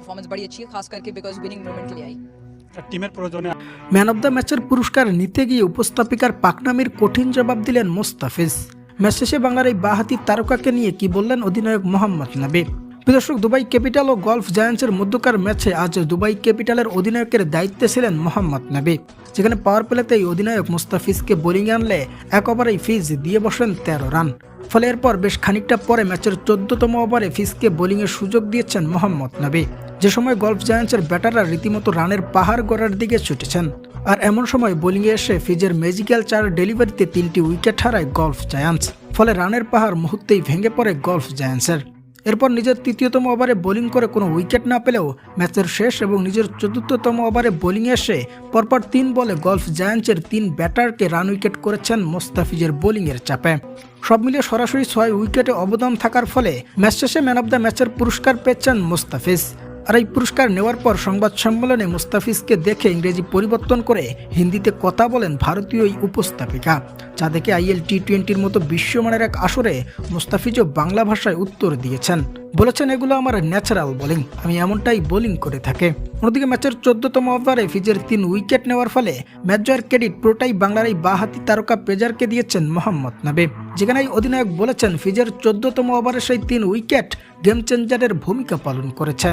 Performance बड़ी अच्छी है, खास करके बिकॉज विनिंग मोमेंट के लिए आई। টিমের প্রয়োজনে ম্যান অব দ্য ম্যাচের পুরস্কার নিতে গিয়ে উপস্থাপিকার পাকনামির কঠিন জবাব দিলেন মোস্তাফিজ। ম্যাচ শেষে বাংলার এই বাঁহাতি তারকাকে নিয়ে কি বললেন অধিনায়ক মোহাম্মদ নাবি। দর্শক, দুবাই ক্যাপিটাল ও গলফ জায়ান্টসের মধ্যকার ম্যাচে আজ দুবাই ক্যাপিটালের অধিনায়কের দায়িত্বে ছিলেন মোহাম্মদ নাবি, যেখানে পাওয়ার প্লেতেই অধিনায়ক মুস্তাফিজকে বোলিংয়ে আনলে এক ওভারেই ফিজ দিয়ে বসেন 13 রান। ফলে এরপর বেশ খানিকটা পরে ম্যাচের 14তম ওভারে ফিজকে বোলিংয়ের সুযোগ দিয়েছেন মোহাম্মদ নাবি, যে সময় গলফ জায়ান্টসের ব্যাটাররা রীতিমতো রানের পাহাড় গড়ার দিকে ছুটেছেন। আর এমন সময় বোলিংয়ে এসে ফিজের ম্যাজিক্যাল 4 ডেলিভারিতে 3টি উইকেট হারায় গলফ জায়ান্টস। ফলে রানের পাহাড় মুহূর্তেই ভেঙে পড়ে গলফ জায়ান্টসের। এরপর নিজের তৃতীয়তম ওভারে বোলিং করে কোনো উইকেট না পেলেও ম্যাচের শেষ এবং নিজের চতুর্থতম ওভারে বোলিংয়ে এসে পরপর 3 বলে গলফ জায়ান্টসের 3 ব্যাটারকে রান উইকেট করেছেন মোস্তাফিজের বোলিংয়ের চাপে। সব মিলিয়ে সরাসরি 6 উইকেটে অবদান থাকার ফলে ম্যাচ শেষে ম্যান অব দ্য ম্যাচের পুরস্কার পেয়েছেন মুস্তাফিজ। আর এই পুরস্কার নেওয়ার পর সংবাদ সম্মেলনে মুস্তাফিজকে দেখে ইংরেজি পরিবর্তন করে হিন্দিতে কথা বলেন ভারতীয় এই উপস্থাপিকা, যা দেখে IL T20-র মতো বিশ্বমানের এক আসরে মুস্তাফিজও বাংলা ভাষায় উত্তর দিয়েছেন। বলেছেন, এগুলো আমার ন্যাচারাল বোলিং, আমি এমনটাই বোলিং করে থাকি। অন্যদিকে ম্যাচের 14তম ওভারে ফিজের 3 উইকেট নেওয়ার ফলে ম্যাচ জয়ের ক্রেডিট পুরোটাই বাংলার এই বাঁহাতি তারকা পেজারকে দিয়েছেন মোহাম্মদ নাবি, যেখানে অধিনায়ক বলেছেন ফিজের 14তম ওভারে সেই 3 উইকেট গেম চেঞ্জারের ভূমিকা পালন করেছে।